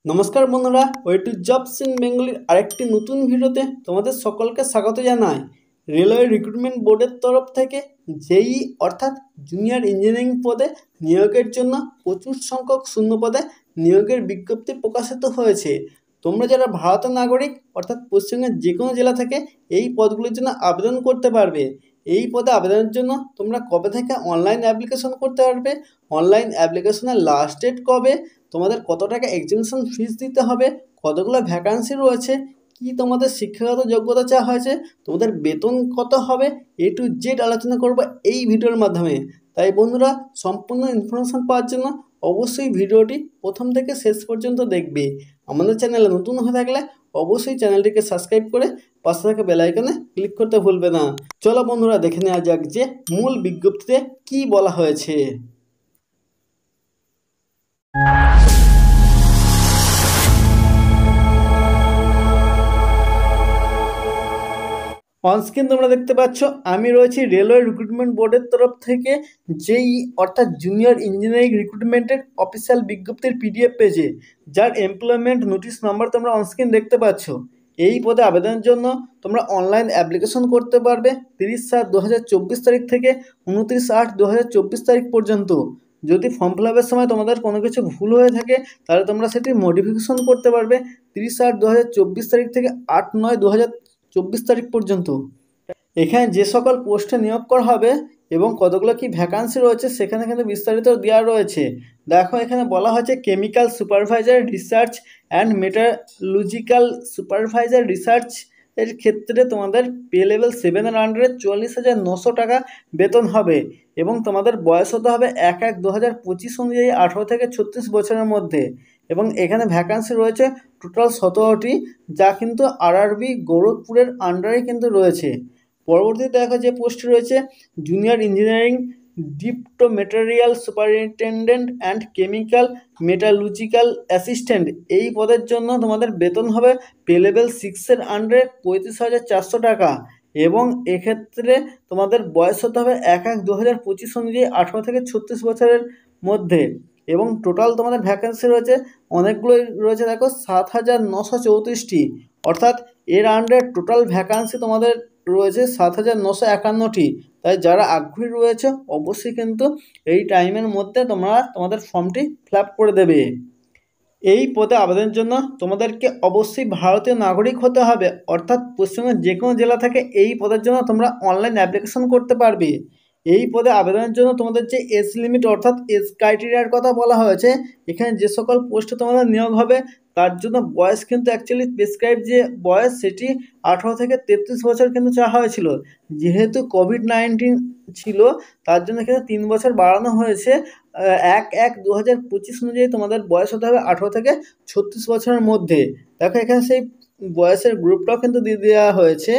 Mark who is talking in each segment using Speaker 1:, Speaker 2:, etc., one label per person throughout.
Speaker 1: নমস্কার বন্ধুরা, way to jobs in বেঙ্গলির আরেকটি নতুন ভিডিওতে তোমাদের সকলকে স্বাগত জানাই। রেলওয়ে রিক্রুটমেন্ট বোর্ডের তরফ থেকে জেই অর্থাৎ জুনিয়র ইঞ্জিনিয়ারিং পদে নিয়োগের জন্য প্রচুর সংখ্যক শূন্য পদে নিয়োগের বিজ্ঞপ্তি প্রকাশিত হয়েছে। তোমরা যারা ভারতের নাগরিক অর্থাৎ পশ্চিমবঙ্গের যে কোনো জেলা থেকে এই পদগুলির জন্য আবেদন করতে পারবে। এই পদে আবেদনের জন্য তোমরা কবে থেকে অনলাইন অ্যাপ্লিকেশন করতে পারবে, অনলাইন অ্যাপ্লিকেশনের লাস্ট ডেট কবে, তোমাদের কত টাকা এক্সামিনেশন ফিস দিতে হবে, কতগুলো ভ্যাকান্সি রয়েছে, কি তোমাদের শিক্ষাগত যোগ্যতা চাওয়া হয়েছে, তোমাদের বেতন কত হবে, টু জেড আলোচনা করব এই ভিডিওর মাধ্যমে। তাই বন্ধুরা, সম্পূর্ণ ইনফরমেশন পাওয়ার জন্য অবশ্যই ভিডিওটি প্রথম থেকে শেষ পর্যন্ত দেখবে। আমাদের চ্যানেলে নতুন হয়ে থাকলে অবশ্যই চ্যানেলটিকে সাবস্ক্রাইব করে পাশে থাকা বেল আইকনে ক্লিক করতে ভুলবে না। চলো বন্ধুরা, দেখে নেওয়া যাক যে মূল বিজ্ঞপ্তিতে কি বলা হয়েছে। অনস্ক্রিন তোমরা দেখতে পাচ্ছ, আমি রয়েছি রেলওয়ে রিক্রুটমেন্ট বোর্ডের তরফ থেকে জেই অর্থাৎ জুনিয়র ইঞ্জিনিয়ারিং রিক্রুটমেন্টের অফিসিয়াল বিজ্ঞপ্তির পিডিএফ পেজে, যার এমপ্লয়মেন্ট নোটিশ নাম্বার তোমরা অনস্ক্রিন দেখতে পাচ্ছ। এই পদে আবেদনের জন্য তোমরা অনলাইন অ্যাপ্লিকেশন করতে পারবে 30/7/2024 তারিখ থেকে 29/8/2024 তারিখ পর্যন্ত। যদি ফর্ম ফিল আপের সময় তোমাদের কোনো কিছু ভুল হয়ে থাকে তাহলে তোমরা সেটি মডিফিকেশন করতে পারবে 30/8/2024 তারিখ থেকে 8/9/2024 তারিখ পর্যন্ত। এখানে যে সকল পোস্টে নিয়োগ করা হবে এবং কতগুলো কি ভ্যাকান্সি রয়েছে সেখানে কিন্তু বিস্তারিত দেওয়া রয়েছে। দেখো, এখানে বলা হয়েছে chemical supervisor research and metallurgical supervisor research এর ক্ষেত্রে তোমাদের পে লেভেল 7-এর আন্ডারে 44,900 টাকা বেতন হবে এবং তোমাদের বয়স হতে হবে 1/1/2025 অনুযায়ী 18 থেকে 36 বছরের মধ্যে। এবং এখানে ভ্যাকান্সি রয়েছে টোটাল 17টি, যা কিন্তু আরআরবি গোরখপুরের আন্ডারে কিন্তু রয়েছে। পরবর্তীতে দেখা যে পোস্ট রয়েছে junior engineering depot material superintendent and chemical metallurgical assistant. এই পদের জন্য তোমাদের বেতন হবে পে লেভেল 6-এর আন্ডারে 35,400 টাকা এবং এক্ষেত্রে তোমাদের বয়স হতে হবে 1/1/2025 অনুযায়ী 18 থেকে 36 বছরের মধ্যে। এবং টোটাল তোমাদের ভ্যাকেন্সি রয়েছে অনেকগুলোই রয়েছে, দেখো 7,934টি, অর্থাৎ এর আন্ডারে টোটাল ভ্যাকান্সি তোমাদের রয়েছে 7,951টি। তাই যারা আগ্রহী রয়েছে অবশ্যই কিন্তু এই টাইমের মধ্যে তোমরা তোমাদের ফর্মটি ফিল আপ করে দেবে। এই পদে আবেদনের জন্য তোমাদেরকে অবশ্যই ভারতীয় নাগরিক হতে হবে, অর্থাৎ পশ্চিমবঙ্গের যে কোনো জেলা থেকে এই পদের জন্য তোমরা অনলাইন অ্যাপ্লিকেশন করতে পারবে। এই পদে আবেদনের জন্য তোমাদের যে এজ লিমিট অর্থাৎ এজ ক্রাইটেরিয়ার কথা বলা হয়েছে, এখানে যে সকল পোস্টে তোমাদের নিয়োগ হবে তার জন্য বয়স কিন্তু অ্যাকচুয়ালি প্রেসক্রাইব যে বয়স সেটি 18 থেকে 33 বছর কিন্তু চাওয়া হয়েছিল। যেহেতু কোভিড-19 ছিল তার জন্য কিন্তু 3 বছর বাড়ানো হয়েছে। 1/1/2025 অনুযায়ী তোমাদের বয়স হতে হবে 18 থেকে 36 বছরের মধ্যে। দেখো, এখানে সেই বয়সের গ্রুপটাও কিন্তু দিয়ে দেওয়া হয়েছে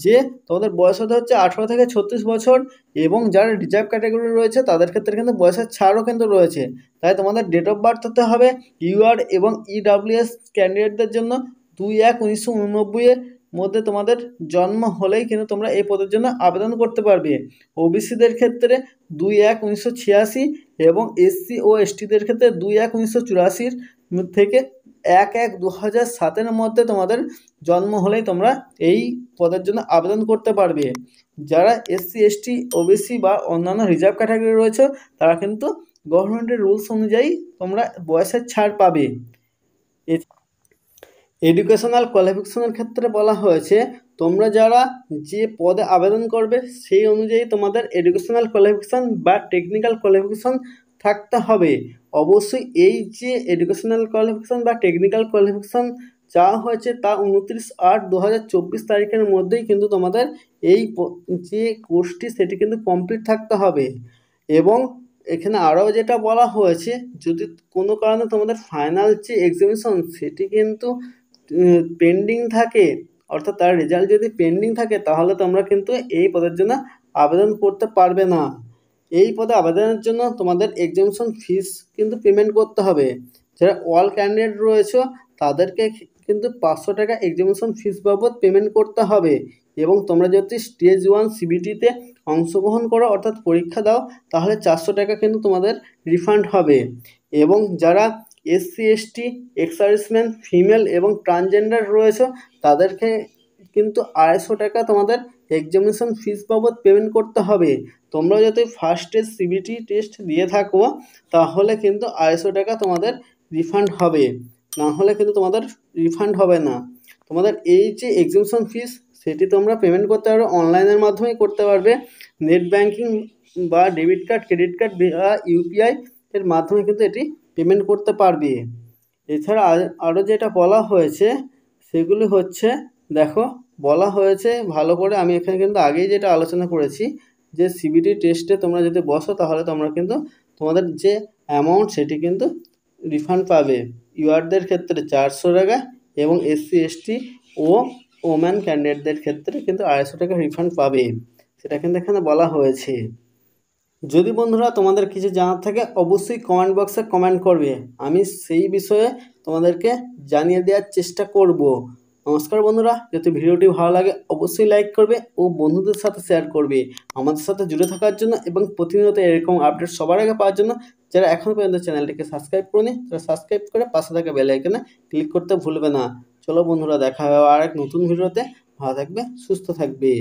Speaker 1: যে তোমাদের বয়স হতে হচ্ছে 18 থেকে 36 বছর এবং যারা রিজার্ভ ক্যাটাগরি রয়েছে তাদের ক্ষেত্রে কিন্তু বয়সের ছাড়ও কিন্তু রয়েছে। তাই তোমাদের ডেট অফ বার্থ হতে হবে ইউআর এবং ইডব্লিউএস ক্যান্ডিডেটদের জন্য 2/1/1989 এর মধ্যে তোমাদের জন্ম হলেই কিন্তু তোমরা এই পদের জন্য আবেদন করতে পারবে। ওবিসিদের ক্ষেত্রে 2/1/1986 এবং এসসি ও এসটিদের ক্ষেত্রে 2/1/1984 থেকে 1/1/2007 মধ্যে তোমাদের জন্ম হলেই তোমরা এই পদের জন্য আবেদন করতে পারবে। যারা এসসি এসটি ওবিসি বা অন্যান্য রিজার্ভ ক্যাটাগরি রয়েছে তারা কিন্তু গভর্নমেন্টের রুলস অনুযায়ী তোমরা বয়সের ছাড় পাবে। এডুকেশনাল কোয়ালিফিকেশনের ক্ষেত্রে বলা হয়েছে তোমরা যারা যে পদে আবেদন করবে সেই অনুযায়ী তোমাদের এডুকেশনাল কোয়ালিফিকেশান বা টেকনিক্যাল কোয়ালিফিকেশান থাকতে হবে। অবশ্যই এই যে এডুকেশনাল কোয়ালিফিকেশান বা টেকনিক্যাল কোয়ালিফিকেশান চাওয়া হয়েছে তা 29/8/2024 তারিখের মধ্যেই কিন্তু তোমাদের এই যে কোর্সটি সেটি কিন্তু কমপ্লিট থাকতে হবে। এবং এখানে আরও যেটা বলা হয়েছে, যদি কোনো কারণে তোমাদের ফাইনাল যে এক্সামিনেশন সেটি কিন্তু পেন্ডিং থাকে, অর্থাৎ তার রেজাল্ট যদি পেন্ডিং থাকে তাহলে তোমরা কিন্তু এই পদের জন্য আবেদন করতে পারবে না। এই পদে আবেদনের জন্য তোমাদের এক্সামিনেশন ফিস কিন্তু পেমেন্ট করতে হবে। যারা অল ক্যান্ডিডেট রয়েছে তাদেরকে কিন্তু 500 টাকা এক্সামিনেশন ফিস বাবদ পেমেন্ট করতে হবে এবং তোমরা যদি স্টেজ 1 সিবিটিতে অংশগ্রহণ করো অর্থাৎ পরীক্ষা দাও তাহলে 400 টাকা কিন্তু তোমাদের রিফান্ড হবে। এবং যারা SC ST, ex serviceman, female এবং ট্রান্সজেন্ডার রয়েছে, তাদেরকে কিন্তু 250 টাকা তোমাদের এক্সামিনেশন ফিস বাবদ পেমেন্ট করতে হবে। তোমরা যদি ফার্স্ট স্টেজ CBT টেস্ট দিয়ে থাকো তাহলে কিন্তু 250 টাকা তোমাদের রিফান্ড হবে, না হলে কিন্তু তোমাদের রিফান্ড হবে না। তোমাদের এই যে এক্সামিনেশন ফিস সেটি তোমরা পেমেন্ট করতে পারবে অনলাইনের মাধ্যমেই করতে পারবে, নেট ব্যাঙ্কিং বা ডেবিট কার্ড, ক্রেডিট কার্ড বা UPI এর মাধ্যমে কিন্তু এটি পেমেন্ট করতে পারবে। এছাড়া আরও যেটা বলা হয়েছে সেগুলি হচ্ছে, দেখো বলা হয়েছে ভালো করে, আমি এখানে কিন্তু আগেই যেটা আলোচনা করেছি যে CBT টেস্টে তোমরা যদি বসো তাহলে তোমরা কিন্তু তোমাদের যে অ্যামাউন্ট সেটি কিন্তু রিফান্ড পাবে। ইউআরদের ক্ষেত্রে 400 টাকা এবং SC ST ও ওম্যান ক্যান্ডিডেটদের ক্ষেত্রে কিন্তু 250 টাকা রিফান্ড পাবে, সেটা কিন্তু এখানে বলা হয়েছে। যদি বন্ধুরা তোমাদের কিছু জানার থাকে অবশ্যই কমেন্ট বক্সে কমেন্ট করবে, আমি সেই বিষয়ে তোমাদেরকে জানিয়ে দেওয়ার চেষ্টা করব। নমস্কার বন্ধুরা, যদি ভিডিওটি ভালো লাগে অবশ্যই লাইক করবে ও বন্ধুদের সাথে শেয়ার করবে। আমাদের সাথে জুড়ে থাকার জন্য এবং প্রতিনিয়ত এরকম আপডেট সবার আগে পাওয়ার জন্য যারা এখনও পর্যন্ত চ্যানেলটিকে সাবস্ক্রাইব করনি তারা সাবস্ক্রাইব করে পাশে থাকা বেল আইকনে ক্লিক করতে ভুলবে না। চলো বন্ধুরা, দেখা হবে আর এক নতুন ভিডিওতে। ভালো থাকবে, সুস্থ থাকবে।